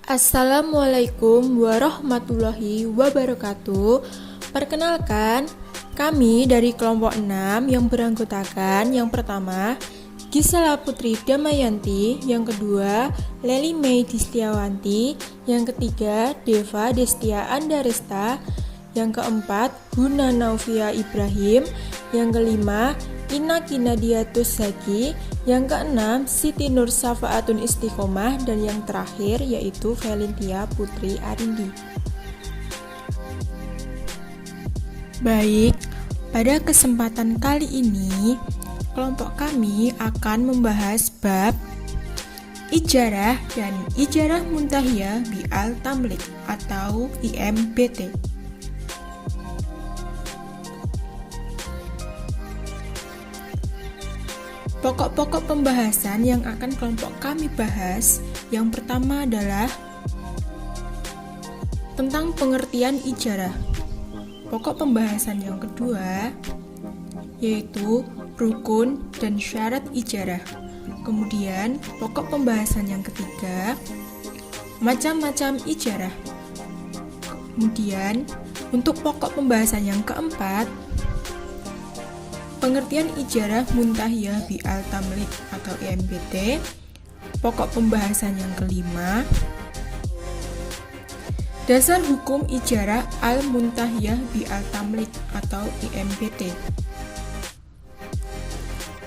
Assalamualaikum warahmatullahi wabarakatuh. Perkenalkan, kami dari kelompok 6 yang beranggotakan yang pertama Gisela Putri Damayanti, yang kedua Leli Mei Distiawanti, yang ketiga Deva Destia Andaresta, yang keempat Guna Naufia Ibrahim, yang kelima Ina Kinadiatus Zaki, yang keenam Siti Nur Safaatun Istiqomah, dan yang terakhir yaitu Felintia Putri Arindi. Baik, pada kesempatan kali ini kelompok kami akan membahas bab Ijarah dan Ijarah Muntahiyah bi al-Tamlik atau IMBT. Pokok-pokok pembahasan yang akan kelompok kami bahas, yang pertama adalah tentang pengertian ijarah. Pokok pembahasan yang kedua yaitu rukun dan syarat ijarah. Kemudian pokok pembahasan yang ketiga macam-macam ijarah. Kemudian untuk pokok pembahasan yang keempat, pengertian ijarah muntahiyah bi al-Tamlik atau IMBT. Pokok pembahasan yang kelima, dasar hukum ijarah al-muntahiyah bi al-Tamlik atau IMBT.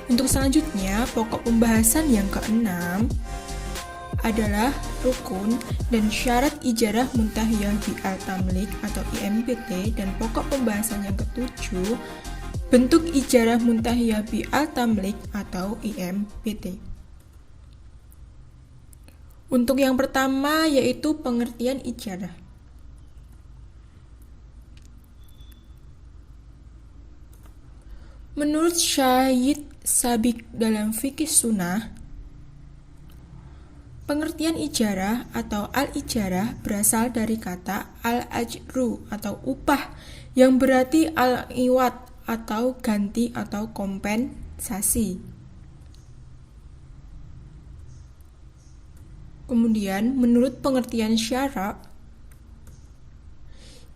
Untuk selanjutnya, pokok pembahasan yang keenam adalah rukun dan syarat ijarah muntahiyah bi al-Tamlik atau IMBT, dan pokok pembahasan yang ketujuh bentuk ijarah muntahiyah bi al-Tamlik atau IMBT. Untuk yang pertama yaitu pengertian ijarah. Menurut Syahid Sabiq dalam Fikih Sunnah, pengertian ijarah atau al-ijarah berasal dari kata al-ajru atau upah, yang berarti al-iwat atau ganti atau kompensasi. Kemudian menurut pengertian syara',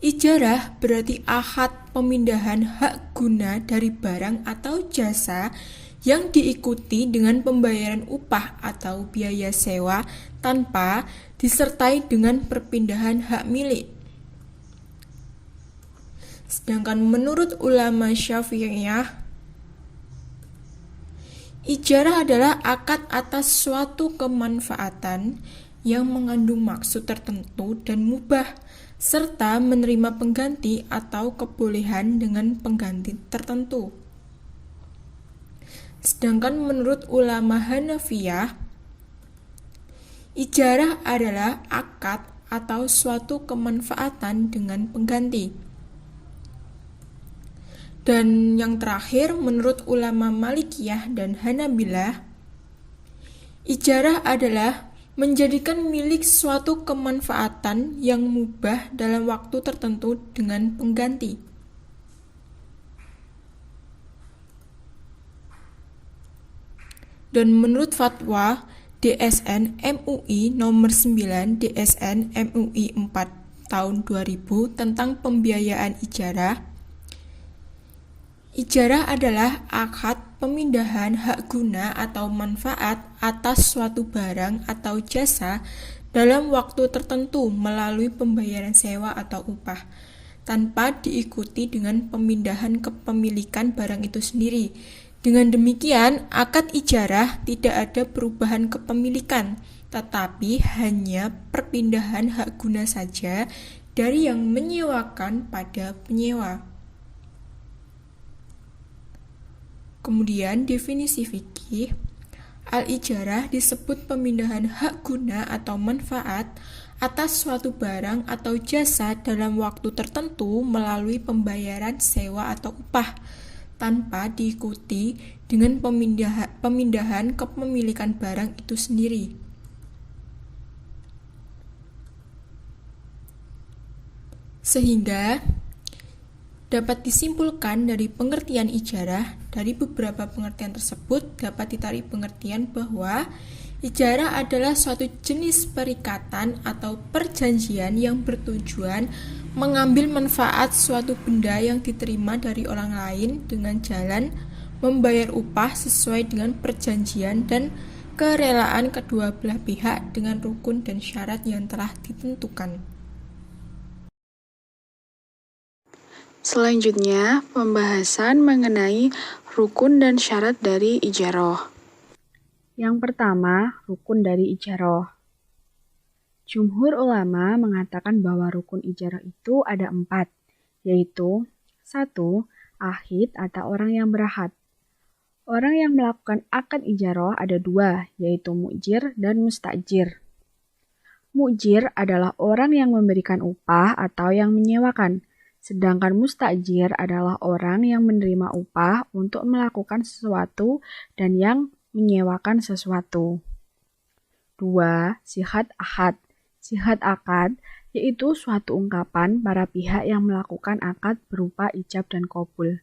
ijarah berarti akad pemindahan hak guna dari barang atau jasa yang diikuti dengan pembayaran upah atau biaya sewa tanpa disertai dengan perpindahan hak milik. Sedangkan menurut ulama Syafi'iyah, ijarah adalah akad atas suatu kemanfaatan yang mengandung maksud tertentu dan mubah, serta menerima pengganti atau kebolehan dengan pengganti tertentu. Sedangkan menurut ulama Hanafiyah, ijarah adalah akad atau suatu kemanfaatan dengan pengganti. Dan yang terakhir, menurut ulama Malikiyah dan Hanabilah, ijarah adalah menjadikan milik suatu kemanfaatan yang mubah dalam waktu tertentu dengan pengganti. Dan menurut fatwa DSN MUI nomor 9 DSN MUI 4 tahun 2000 tentang pembiayaan ijarah, ijarah adalah akad pemindahan hak guna atau manfaat atas suatu barang atau jasa dalam waktu tertentu melalui pembayaran sewa atau upah, tanpa diikuti dengan pemindahan kepemilikan barang itu sendiri. Dengan demikian, akad ijarah tidak ada perubahan kepemilikan, tetapi hanya perpindahan hak guna saja dari yang menyewakan pada penyewa. Kemudian definisi fikih, al-ijarah disebut pemindahan hak guna atau manfaat atas suatu barang atau jasa dalam waktu tertentu melalui pembayaran sewa atau upah, tanpa diikuti dengan pemindahan kepemilikan barang itu sendiri. Sehingga dapat disimpulkan dari pengertian ijarah, dari beberapa pengertian tersebut dapat ditarik pengertian bahwa Ijarah adalah suatu jenis perikatan atau perjanjian yang bertujuan mengambil manfaat suatu benda yang diterima dari orang lain dengan jalan membayar upah sesuai dengan perjanjian dan kerelaan kedua belah pihak dengan rukun dan syarat yang telah ditentukan. Selanjutnya, pembahasan mengenai rukun dan syarat dari ijarah. Yang pertama, rukun dari ijarah. Jumhur ulama mengatakan bahwa rukun ijarah itu ada 4, yaitu 1. Ahid atau orang yang berahad. Orang yang melakukan akad ijarah ada 2, yaitu mu'jir dan mustajir. Mu'jir adalah orang yang memberikan upah atau yang menyewakan, sedangkan mustajir adalah orang yang menerima upah untuk melakukan sesuatu dan yang menyewakan sesuatu. 2. Sihat ahad. Sihat akad yaitu suatu ungkapan para pihak yang melakukan akad berupa ijab dan qabul.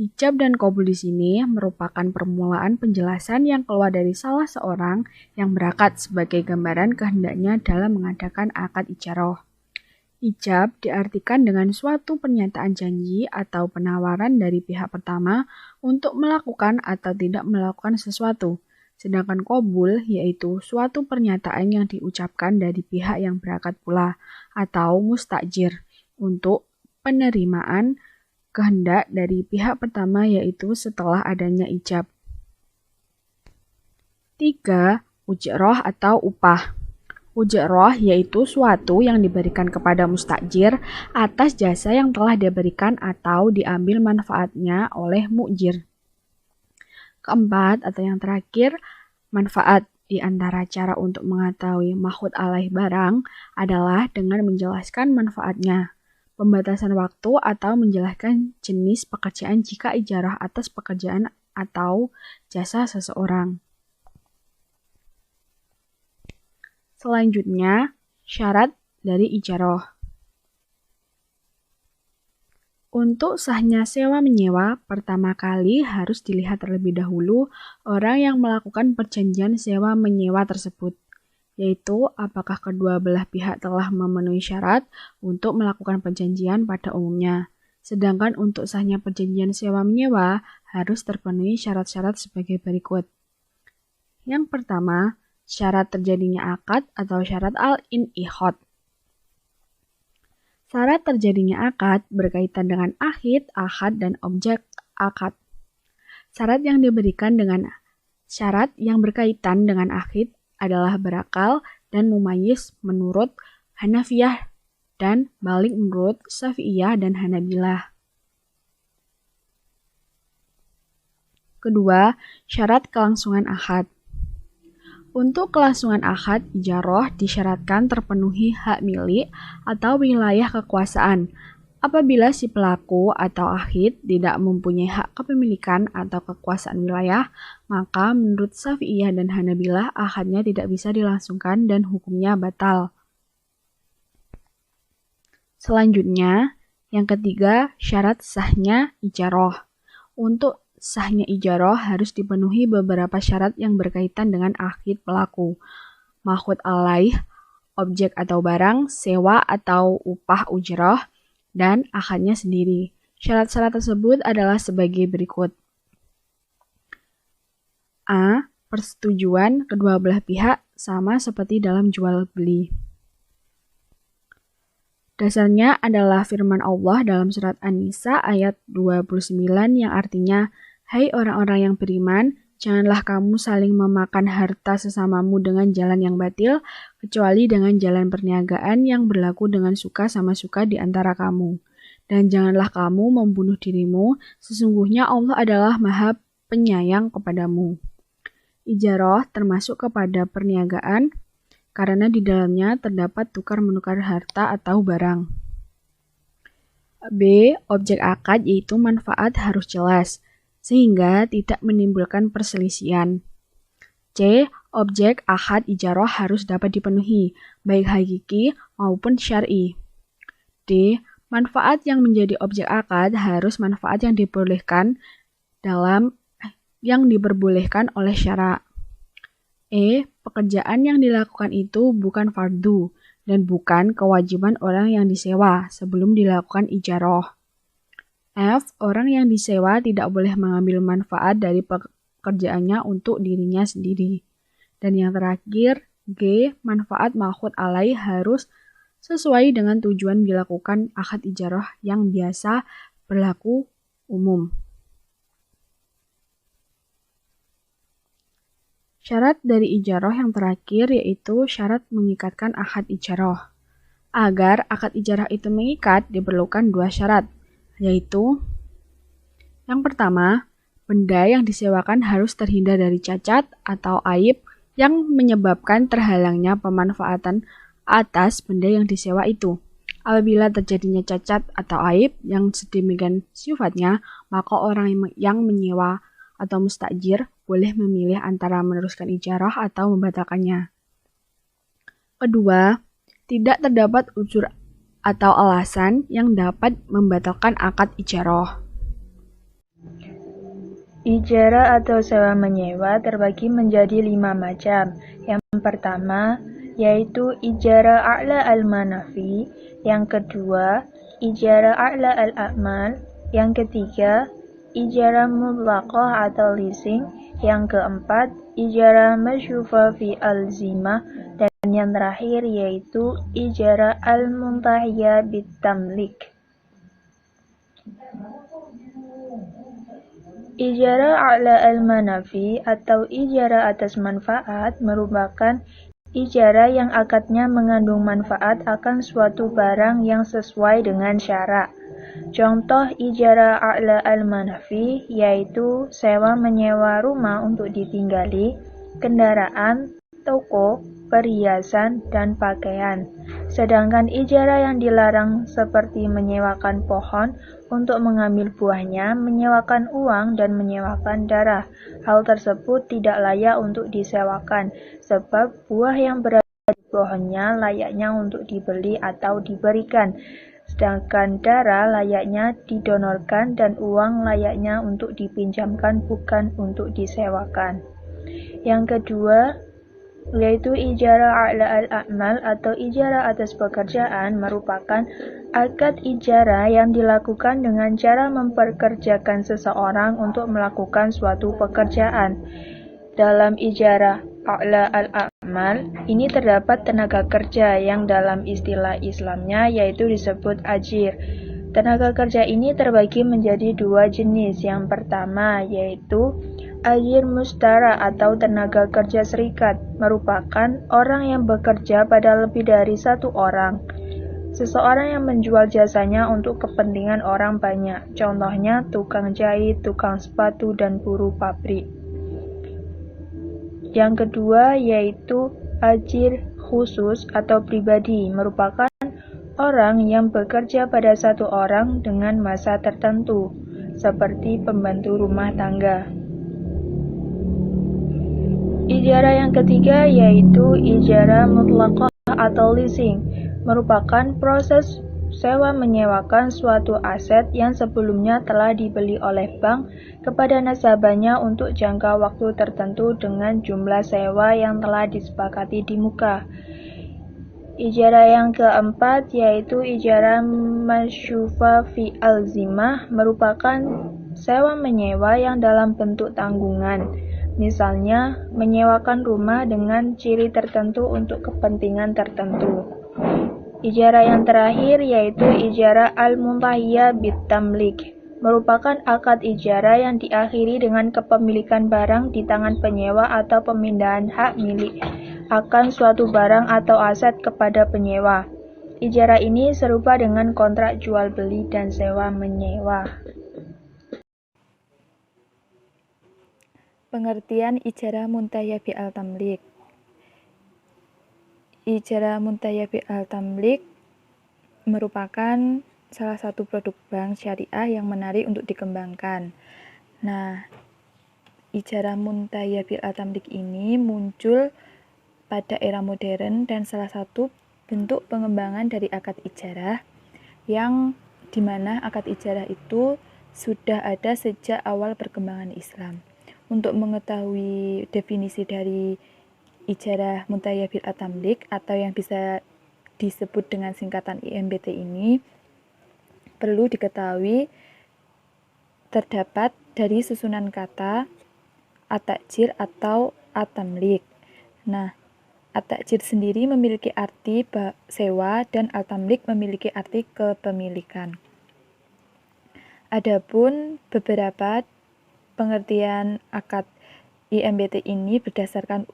Ijab dan qabul di sini merupakan permulaan penjelasan yang keluar dari salah seorang yang berakad sebagai gambaran kehendaknya dalam mengadakan akad ijarah. Ijab diartikan dengan suatu pernyataan janji atau penawaran dari pihak pertama untuk melakukan atau tidak melakukan sesuatu. Sedangkan qabul yaitu suatu pernyataan yang diucapkan dari pihak yang berakad pula atau mustajir untuk penerimaan kehendak dari pihak pertama yaitu setelah adanya ijab. 3. Ujrah atau upah. Ujrah yaitu suatu yang diberikan kepada mustajir atas jasa yang telah diberikan atau diambil manfaatnya oleh mu'jir. Keempat atau yang terakhir, manfaat. Di antara cara untuk mengetahui mahud alaih barang adalah dengan menjelaskan manfaatnya, pembatasan waktu atau menjelaskan jenis pekerjaan jika ijarah atas pekerjaan atau jasa seseorang. Selanjutnya, syarat dari ijarah. Untuk sahnya sewa-menyewa, pertama kali harus dilihat terlebih dahulu orang yang melakukan perjanjian sewa-menyewa tersebut, yaitu apakah kedua belah pihak telah memenuhi syarat untuk melakukan perjanjian pada umumnya. Sedangkan untuk sahnya perjanjian sewa-menyewa harus terpenuhi syarat-syarat sebagai berikut. Yang pertama, syarat terjadinya akad atau syarat al-in'iqad. Syarat terjadinya akad berkaitan dengan ahid, ahad, dan objek akad. Syarat yang diberikan dengan syarat yang berkaitan dengan ahid adalah berakal dan mumayyiz menurut Hanafiyah dan balik menurut Syafi'iyah dan Hanabilah. Kedua, syarat kelangsungan akad. Untuk kelangsungan akad ijarah disyaratkan terpenuhi hak milik atau wilayah kekuasaan. Apabila si pelaku atau ahid tidak mempunyai hak kepemilikan atau kekuasaan wilayah, maka menurut Syafi'iyah dan Hanabilah akadnya tidak bisa dilangsungkan dan hukumnya batal. Selanjutnya, yang ketiga, syarat sahnya ijarah. Untuk sahnya ijarah harus dipenuhi beberapa syarat yang berkaitan dengan akid pelaku, mahud alaih, objek atau barang, sewa atau upah ujrah, dan akadnya sendiri. Syarat-syarat tersebut adalah sebagai berikut. A. Persetujuan kedua belah pihak sama seperti dalam jual beli. Dasarnya adalah firman Allah dalam surat An-Nisa ayat 29 yang artinya, hai orang-orang yang beriman, janganlah kamu saling memakan harta sesamamu dengan jalan yang batil, kecuali dengan jalan perniagaan yang berlaku dengan suka sama suka di antara kamu. Dan janganlah kamu membunuh dirimu, sesungguhnya Allah adalah Maha Penyayang kepadamu. Ijarah termasuk kepada perniagaan, karena di dalamnya terdapat tukar-menukar harta atau barang. B. Objek akad yaitu manfaat harus jelas, sehingga tidak menimbulkan perselisihan. C. Objek akad ijarah harus dapat dipenuhi, baik hakiki maupun syar'i. D. Manfaat yang menjadi objek akad harus manfaat yang diperbolehkan oleh syara. E. Pekerjaan yang dilakukan itu bukan fardu dan bukan kewajiban orang yang disewa sebelum dilakukan ijaroh. F. Orang yang disewa tidak boleh mengambil manfaat dari pekerjaannya untuk dirinya sendiri. Dan yang terakhir, G. Manfaat ma'khud alaih harus sesuai dengan tujuan dilakukan akad ijaroh yang biasa berlaku umum. Syarat dari ijaroh yang terakhir yaitu syarat mengikatkan akad ijaroh. Agar akad ijarah itu mengikat diperlukan dua syarat, yaitu yang pertama, benda yang disewakan harus terhindar dari cacat atau aib yang menyebabkan terhalangnya pemanfaatan atas benda yang disewa itu. Apabila terjadinya cacat atau aib yang sedemikian sifatnya, maka orang yang menyewa atau mustajir boleh memilih antara meneruskan ijarah atau membatalkannya. Kedua, tidak terdapat udzur atau alasan yang dapat membatalkan akad ijarah. Ijarah atau sewa menyewa terbagi menjadi 5 macam. Yang pertama, yaitu ijarah a'la al-manafi. Yang kedua, ijarah a'la al-a'mal. Yang ketiga, ijarah mutlaqah atau leasing. Yang keempat, ijarah masyufah fi al-zimah. Dan yang terakhir yaitu ijarah al-muntahiyah bitamlik. Ijarah a'la al-manafi atau ijarah atas manfaat merupakan ijarah yang akadnya mengandung manfaat akan suatu barang yang sesuai dengan syarat. Contoh ijarah a'la al-manafi yaitu sewa menyewa rumah untuk ditinggali, kendaraan, toko, perhiasan, dan pakaian. Sedangkan ijarah yang dilarang seperti menyewakan pohon untuk mengambil buahnya, menyewakan uang, dan menyewakan darah. Hal tersebut tidak layak untuk disewakan, sebab buah yang berada di pohonnya layaknya untuk dibeli atau diberikan. Sedangkan darah layaknya didonorkan dan uang layaknya untuk dipinjamkan bukan untuk disewakan. Yang kedua, yaitu ijarah a'la al-a'mal atau ijarah atas pekerjaan merupakan akad ijarah yang dilakukan dengan cara memperkerjakan seseorang untuk melakukan suatu pekerjaan. Dalam ijarah a'la al-a'mal, ini terdapat tenaga kerja yang dalam istilah Islamnya yaitu disebut ajir. Tenaga kerja ini terbagi menjadi dua jenis. Yang pertama yaitu ajir mustara atau tenaga kerja serikat, merupakan orang yang bekerja pada lebih dari satu orang. Seseorang yang menjual jasanya untuk kepentingan orang banyak, contohnya tukang jahit, tukang sepatu, dan buruh pabrik. Yang kedua yaitu ajir khusus atau pribadi, merupakan orang yang bekerja pada satu orang dengan masa tertentu, seperti pembantu rumah tangga. Ijarah yang ketiga yaitu ijarah mutlaqah atau leasing, merupakan proses sewa menyewakan suatu aset yang sebelumnya telah dibeli oleh bank kepada nasabahnya untuk jangka waktu tertentu dengan jumlah sewa yang telah disepakati di muka. Ijarah yang keempat yaitu ijarah masyufah fi al-zimah, merupakan sewa menyewa yang dalam bentuk tanggungan. Misalnya, menyewakan rumah dengan ciri tertentu untuk kepentingan tertentu. Ijarah yang terakhir yaitu ijarah al-muntahiyah bitamlik, merupakan akad ijarah yang diakhiri dengan kepemilikan barang di tangan penyewa atau pemindahan hak milik akan suatu barang atau aset kepada penyewa. Ijarah ini serupa dengan kontrak jual beli dan sewa menyewa. Pengertian ijarah muntahiyah bi'al tamlik. Ijarah muntahiyah bi'al tamlik merupakan salah satu produk bank syariah yang menarik untuk dikembangkan. Nah, ijarah muntahiyah bi'al tamlik ini muncul pada era modern dan salah satu bentuk pengembangan dari akad ijarah yang dimana akad ijarah itu sudah ada sejak awal perkembangan Islam. Untuk mengetahui definisi dari Ijarah Muntahiyah bil At-Tamlik atau yang bisa disebut dengan singkatan IMBT ini perlu diketahui terdapat dari susunan kata at-ta'jir atau at-tamlik. Nah, at-ta'jir sendiri memiliki arti sewa dan at-tamlik memiliki arti kepemilikan. Adapun beberapa pengertian akad IMBT ini berdasarkan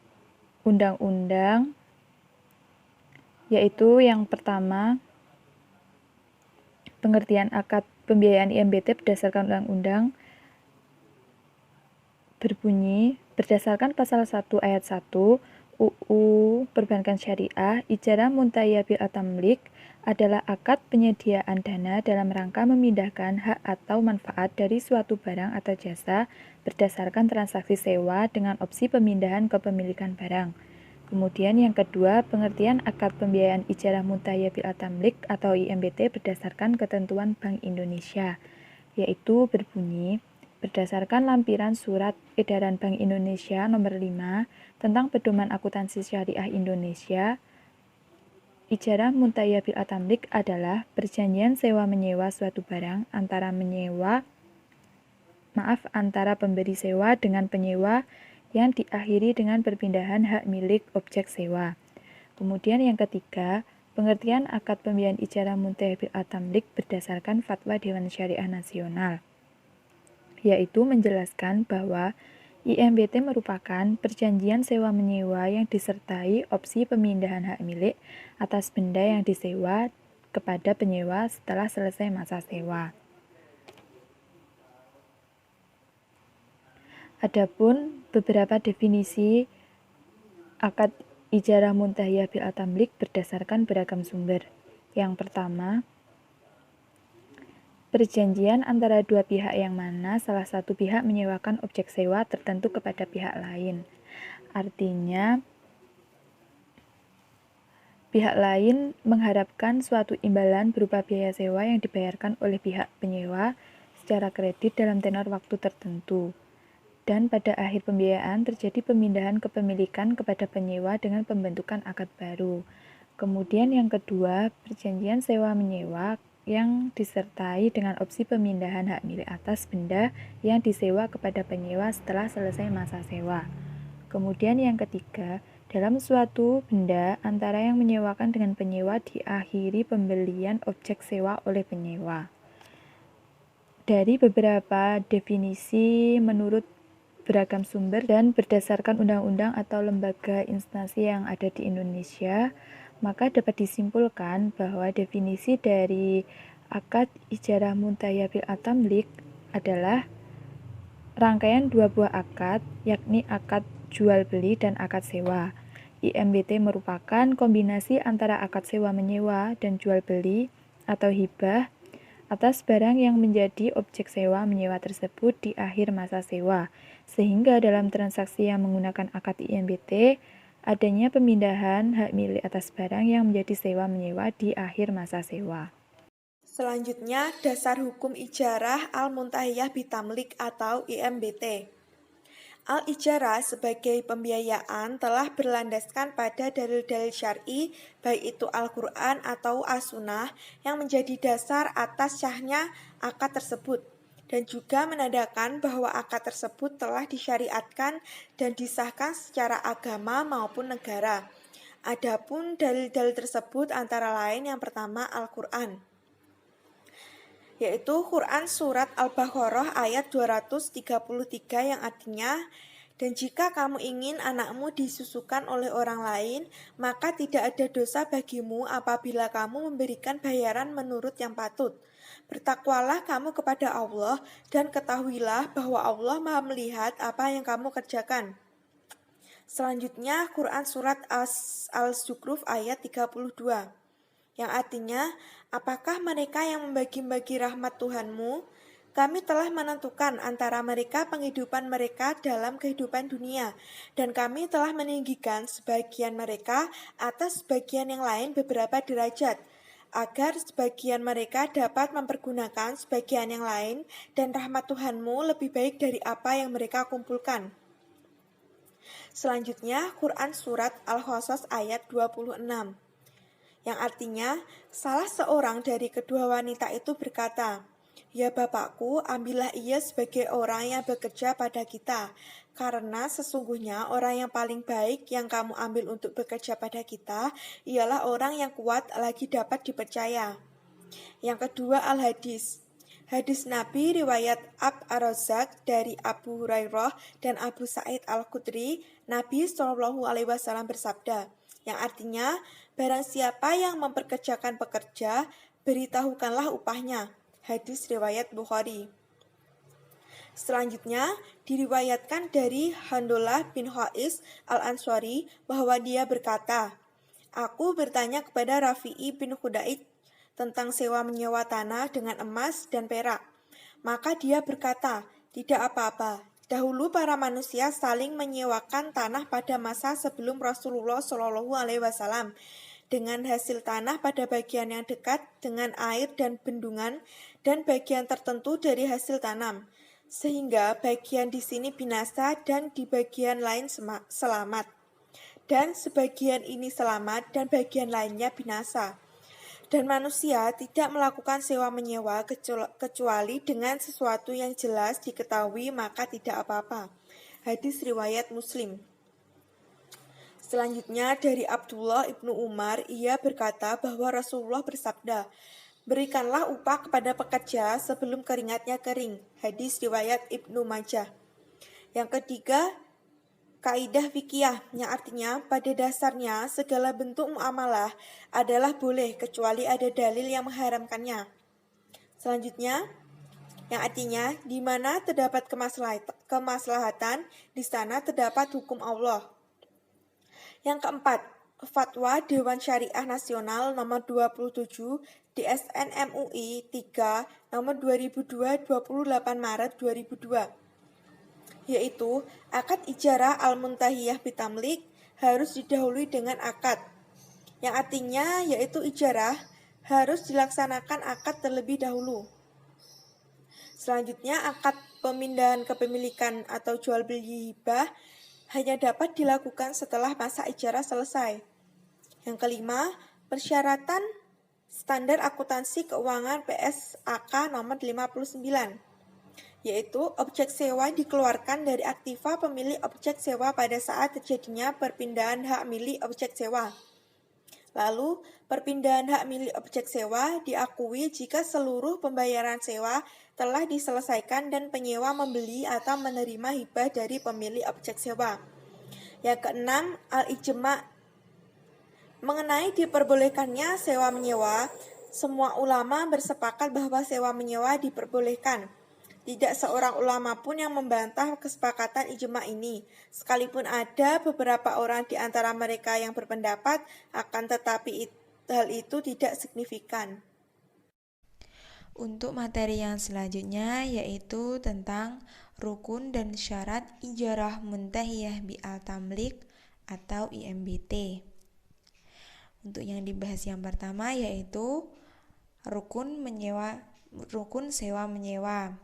undang-undang, yaitu yang pertama, pengertian akad pembiayaan IMBT berdasarkan undang-undang berbunyi, berdasarkan pasal 1 ayat 1 UU Perbankan Syariah, ijarah muntahiyah bil at-tamlik adalah akad penyediaan dana dalam rangka memindahkan hak atau manfaat dari suatu barang atau jasa berdasarkan transaksi sewa dengan opsi pemindahan kepemilikan barang. Kemudian yang kedua, pengertian akad pembiayaan ijarah muntahiyah bil at-tamlik atau IMBT berdasarkan ketentuan Bank Indonesia, yaitu berbunyi, berdasarkan lampiran Surat Edaran Bank Indonesia nomor 5 tentang Pedoman Akuntansi Syariah Indonesia, ijarah muntahiyah bil at-tamlik adalah perjanjian sewa-menyewa suatu barang antara antara pemberi sewa dengan penyewa yang diakhiri dengan perpindahan hak milik objek sewa. Kemudian yang ketiga, pengertian akad pembiayaan ijarah muntahiyah bil at-tamlik berdasarkan Fatwa Dewan Syariah Nasional, yaitu menjelaskan bahwa IMBT merupakan perjanjian sewa-menyewa yang disertai opsi pemindahan hak milik atas benda yang disewa kepada penyewa setelah selesai masa sewa. Adapun beberapa definisi akad ijarah muntahiyah bil at-tamlik berdasarkan beragam sumber. Yang pertama, perjanjian antara dua pihak yang mana salah satu pihak menyewakan objek sewa tertentu kepada pihak lain. Artinya, pihak lain mengharapkan suatu imbalan berupa biaya sewa yang dibayarkan oleh pihak penyewa secara kredit dalam tenor waktu tertentu. Dan pada akhir pembiayaan terjadi pemindahan kepemilikan kepada penyewa dengan pembentukan akad baru. Kemudian yang kedua, perjanjian sewa-menyewa yang disertai dengan opsi pemindahan hak milik atas benda yang disewa kepada penyewa setelah selesai masa sewa. Kemudian yang ketiga, dalam suatu benda antara yang menyewakan dengan penyewa diakhiri pembelian objek sewa oleh penyewa. Dari beberapa definisi menurut beragam sumber dan berdasarkan undang-undang atau lembaga instansi yang ada di Indonesia, maka dapat disimpulkan bahwa definisi dari akad ijarah muntahiyah bil at-tamlik adalah rangkaian dua buah akad, yakni akad jual beli dan akad sewa. IMBT merupakan kombinasi antara akad sewa-menyewa dan jual beli atau hibah atas barang yang menjadi objek sewa menyewa tersebut di akhir masa sewa, sehingga dalam transaksi yang menggunakan akad IMBT, adanya pemindahan hak milik atas barang yang menjadi sewa menyewa di akhir masa sewa. Selanjutnya, dasar hukum ijarah al-muntahiyah bitamlik atau IMBT. Al-ijarah sebagai pembiayaan telah berlandaskan pada dalil-dalil syar'i, baik itu Al-Quran atau As-Sunnah, yang menjadi dasar atas syahnya akad tersebut, dan juga menandakan bahwa akad tersebut telah disyariatkan dan disahkan secara agama maupun negara. Adapun dalil-dalil tersebut antara lain yang pertama Al-Quran, yaitu Quran Surat Al-Baqarah ayat 233 yang artinya, dan jika kamu ingin anakmu disusukan oleh orang lain, maka tidak ada dosa bagimu apabila kamu memberikan bayaran menurut yang patut. Bertakwalah kamu kepada Allah dan ketahuilah bahwa Allah Maha melihat apa yang kamu kerjakan. Selanjutnya Quran Surat Al-Zukhruf ayat 32. Yang artinya, apakah mereka yang membagi-bagi rahmat Tuhanmu? Kami telah menentukan antara mereka penghidupan mereka dalam kehidupan dunia, dan kami telah meninggikan sebagian mereka atas sebagian yang lain beberapa derajat, agar sebagian mereka dapat mempergunakan sebagian yang lain, dan rahmat Tuhanmu lebih baik dari apa yang mereka kumpulkan. Selanjutnya, Quran Surat Al-Qasas ayat 26, yang artinya, salah seorang dari kedua wanita itu berkata, "Ya bapakku, ambillah ia sebagai orang yang bekerja pada kita, karena sesungguhnya orang yang paling baik yang kamu ambil untuk bekerja pada kita, ialah orang yang kuat lagi dapat dipercaya." Yang kedua, Al-Hadis. Hadis Nabi riwayat Ar-Razzaq dari Abu Hurairah dan Abu Sa'id Al-Khudri, Nabi SAW bersabda, yang artinya, barang siapa yang memperkerjakan pekerja, beritahukanlah upahnya. Hadis riwayat Bukhari. Selanjutnya, diriwayatkan dari Handolah bin Qais Al-Ansari bahwa dia berkata, "Aku bertanya kepada Rafi'i bin Khudaid tentang sewa menyewa tanah dengan emas dan perak. Maka dia berkata, tidak apa-apa. Dahulu para manusia saling menyewakan tanah pada masa sebelum Rasulullah SAW dengan hasil tanah pada bagian yang dekat dengan air dan bendungan dan bagian tertentu dari hasil tanam. Sehingga bagian di sini binasa dan di bagian lain selamat. Dan sebagian ini selamat dan bagian lainnya binasa. Dan manusia tidak melakukan sewa-menyewa kecuali dengan sesuatu yang jelas diketahui maka tidak apa-apa." Hadis riwayat Muslim. Selanjutnya dari Abdullah ibnu Umar, ia berkata bahwa Rasulullah bersabda, "Berikanlah upah kepada pekerja sebelum keringatnya kering." Hadis riwayat Ibnu Majah. Yang ketiga, kaidah fikih, yang artinya pada dasarnya segala bentuk muamalah adalah boleh kecuali ada dalil yang mengharamkannya. Selanjutnya, yang artinya di mana terdapat kemaslahatan, di sana terdapat hukum Allah. Yang keempat, Fatwa Dewan Syariah Nasional nomor 27 DSN MUI 3 nomor 2002 28 Maret 2002. Yaitu akad ijarah al-muntahiyah bitamlik harus didahului dengan akad, yang artinya yaitu ijarah harus dilaksanakan akad terlebih dahulu. Selanjutnya, akad pemindahan kepemilikan atau jual beli hibah hanya dapat dilakukan setelah masa ijarah selesai. Yang kelima, persyaratan standar akuntansi keuangan PSAK nomor 59, yaitu objek sewa dikeluarkan dari aktiva pemilik objek sewa pada saat terjadinya perpindahan hak milik objek sewa. Lalu, perpindahan hak milik objek sewa diakui jika seluruh pembayaran sewa telah diselesaikan dan penyewa membeli atau menerima hibah dari pemilik objek sewa. Yang keenam, al-ijma' mengenai diperbolehkannya sewa-menyewa. Semua ulama bersepakat bahwa sewa-menyewa diperbolehkan. Tidak seorang ulama pun yang membantah kesepakatan ijma' ini, sekalipun ada beberapa orang di antara mereka yang berpendapat, akan tetapi hal itu tidak signifikan. Untuk materi yang selanjutnya yaitu tentang rukun dan syarat ijarah muntahiyah bi'al tamlik atau IMBT. Untuk yang dibahas yang pertama yaitu rukun sewa menyewa.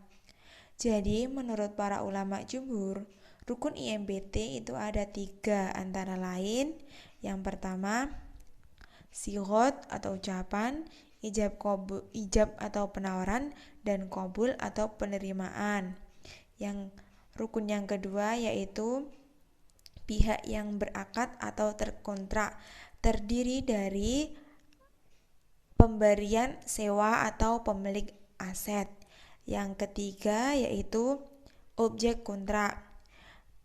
Jadi, menurut para ulama jumhur, rukun IMBT itu ada 3 antara lain. Yang pertama, sighot atau ucapan, ijab atau penawaran, dan qabul atau penerimaan. Yang rukun yang kedua yaitu pihak yang berakad atau terkontrak, terdiri dari pemberian sewa atau pemilik aset. Yang ketiga yaitu objek kontrak,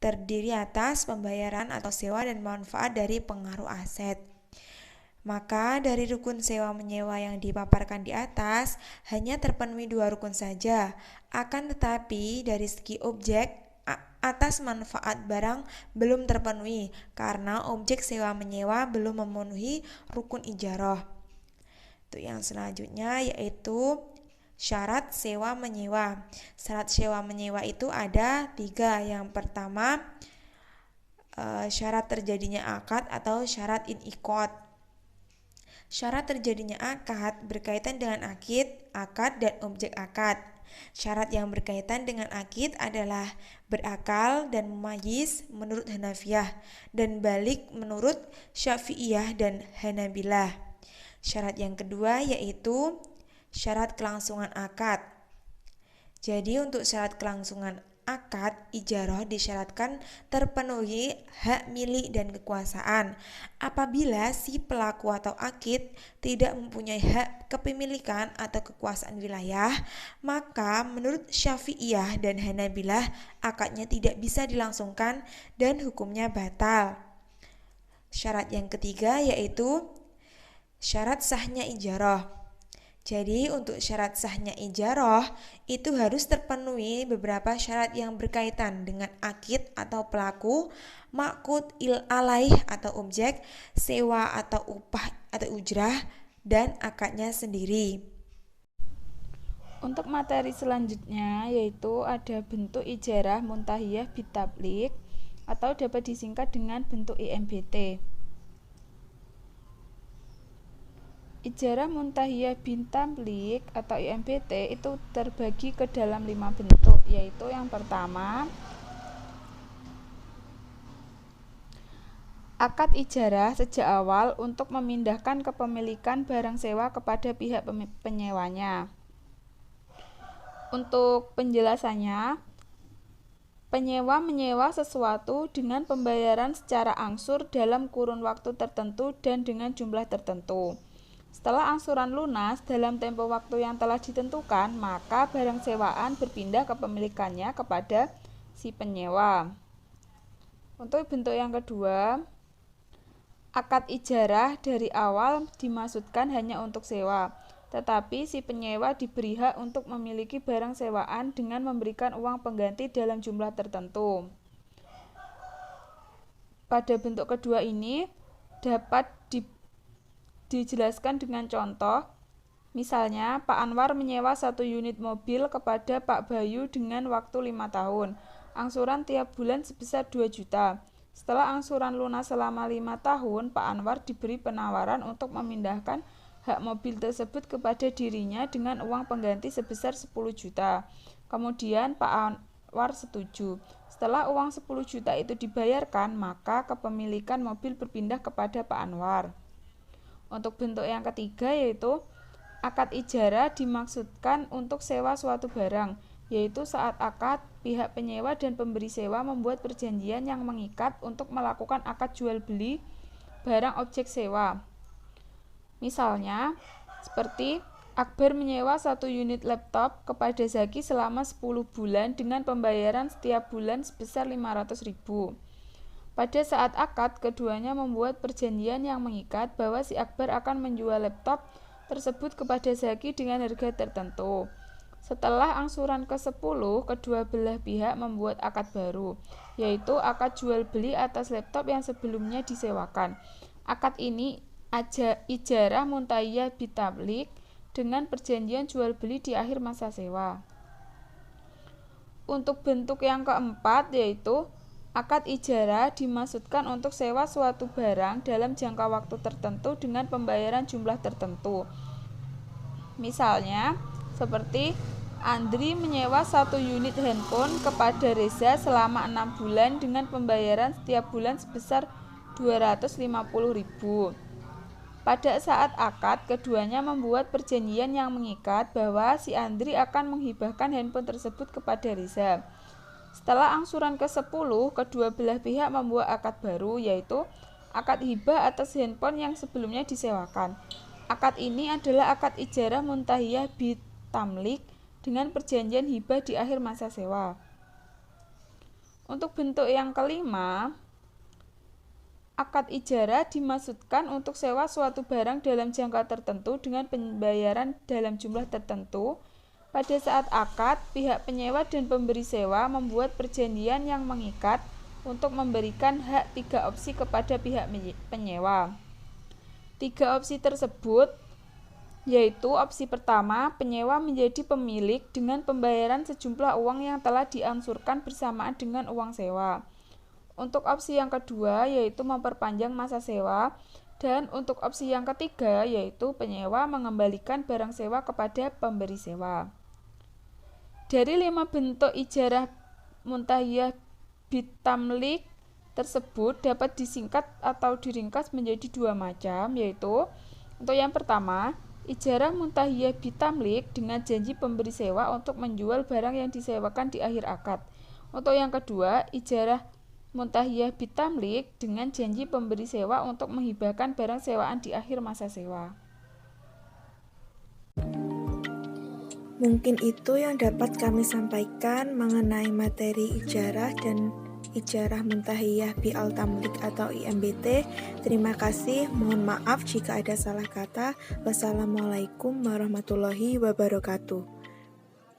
terdiri atas pembayaran atau sewa dan manfaat dari pengaruh aset. Maka dari rukun sewa-menyewa yang dipaparkan di atas hanya terpenuhi 2 rukun saja. Akan tetapi dari segi objek atas manfaat barang belum terpenuhi karena objek sewa-menyewa belum memenuhi rukun ijarah. Untuk yang selanjutnya yaitu syarat sewa menyewa. Syarat sewa menyewa itu ada 3. Yang pertama, syarat terjadinya akad atau syarat in'iqad. Syarat terjadinya akad berkaitan dengan akad, dan objek akad. Syarat yang berkaitan dengan akid adalah berakal dan mumayyiz menurut Hanafiyah dan balik menurut Syafi'iyah dan Hanabilah. Syarat yang kedua yaitu syarat kelangsungan akad. Jadi untuk syarat kelangsungan akad, ijarah disyaratkan terpenuhi hak milik dan kekuasaan. Apabila si pelaku atau akid tidak mempunyai hak kepemilikan atau kekuasaan wilayah, maka menurut Syafi'iyah dan Hanabilah akadnya tidak bisa dilangsungkan dan hukumnya batal. Syarat yang ketiga yaitu syarat sahnya ijarah. Jadi untuk syarat sahnya ijarah itu harus terpenuhi beberapa syarat yang berkaitan dengan akid atau pelaku, maqud alaih atau objek, sewa atau upah atau ujrah, dan akadnya sendiri. Untuk materi selanjutnya yaitu ada bentuk ijarah muntahiyah bitablik atau dapat disingkat dengan bentuk IMBT. Ijarah muntahiyah bitablik atau IMBT itu terbagi ke dalam 5 bentuk, yaitu yang pertama akad ijarah sejak awal untuk memindahkan kepemilikan barang sewa kepada pihak penyewanya. Untuk penjelasannya, penyewa menyewa sesuatu dengan pembayaran secara angsur dalam kurun waktu tertentu dan dengan jumlah tertentu. Setelah angsuran lunas dalam tempo waktu yang telah ditentukan, maka barang sewaan berpindah kepemilikannya kepada si penyewa. Untuk bentuk yang kedua, akad ijarah dari awal dimaksudkan hanya untuk sewa, tetapi si penyewa diberi hak untuk memiliki barang sewaan dengan memberikan uang pengganti dalam jumlah tertentu. Pada bentuk kedua ini dapat dijelaskan dengan contoh. Misalnya, Pak Anwar menyewa 1 unit mobil kepada Pak Bayu dengan waktu 5 tahun. Angsuran tiap bulan sebesar 2 juta. Setelah angsuran lunas selama 5 tahun, Pak Anwar diberi penawaran untuk memindahkan hak mobil tersebut kepada dirinya dengan uang pengganti sebesar 10 juta. Kemudian Pak Anwar setuju. Setelah uang 10 juta itu dibayarkan, maka kepemilikan mobil berpindah kepada Pak Anwar. Untuk bentuk yang ketiga yaitu akad ijarah dimaksudkan untuk sewa suatu barang, yaitu saat akad, pihak penyewa dan pemberi sewa membuat perjanjian yang mengikat untuk melakukan akad jual beli barang objek sewa. Misalnya, seperti Akbar menyewa 1 unit laptop kepada Zaki selama 10 bulan dengan pembayaran setiap bulan sebesar 500.000. Pada saat akad, keduanya membuat perjanjian yang mengikat bahwa si Akbar akan menjual laptop tersebut kepada Zaki dengan harga tertentu. Setelah angsuran ke-10, kedua belah pihak membuat akad baru, yaitu akad jual beli atas laptop yang sebelumnya disewakan. Akad ini ijarah muntahiyah bitablik dengan perjanjian jual beli di akhir masa sewa. Untuk bentuk yang keempat yaitu akad ijarah dimaksudkan untuk sewa suatu barang dalam jangka waktu tertentu dengan pembayaran jumlah tertentu. Misalnya, seperti Andri menyewa 1 unit handphone kepada Reza selama 6 bulan dengan pembayaran setiap bulan sebesar 250.000. Pada saat akad, keduanya membuat perjanjian yang mengikat bahwa si Andri akan menghibahkan handphone tersebut kepada Reza. Setelah angsuran ke-10, kedua belah pihak membuat akad baru, yaitu akad hibah atas handphone yang sebelumnya disewakan. Akad ini adalah akad ijarah muntahiyah bitamlik dengan perjanjian hibah di akhir masa sewa. Untuk bentuk yang kelima, akad ijarah dimaksudkan untuk sewa suatu barang dalam jangka tertentu dengan pembayaran dalam jumlah tertentu. Pada saat akad, pihak penyewa dan pemberi sewa membuat perjanjian yang mengikat untuk memberikan hak 3 opsi kepada pihak penyewa. 3 opsi tersebut yaitu opsi pertama, penyewa menjadi pemilik dengan pembayaran sejumlah uang yang telah diangsurkan bersamaan dengan uang sewa. Untuk opsi yang kedua yaitu memperpanjang masa sewa Dan untuk opsi yang ketiga yaitu penyewa mengembalikan barang sewa kepada pemberi sewa. Dari 5 bentuk ijarah muntahiyah bitamlik tersebut dapat disingkat atau diringkas menjadi 2 macam, yaitu untuk yang pertama, ijarah muntahiyah bitamlik dengan janji pemberi sewa untuk menjual barang yang disewakan di akhir akad. Untuk yang kedua, ijarah muntahiyah bitamlik dengan janji pemberi sewa untuk menghibahkan barang sewaan di akhir masa sewa. Mungkin itu yang dapat kami sampaikan mengenai materi ijarah dan ijarah muntahiyah bi'al tamlik atau IMBT. Terima kasih, mohon maaf jika ada salah kata. Wassalamualaikum warahmatullahi wabarakatuh.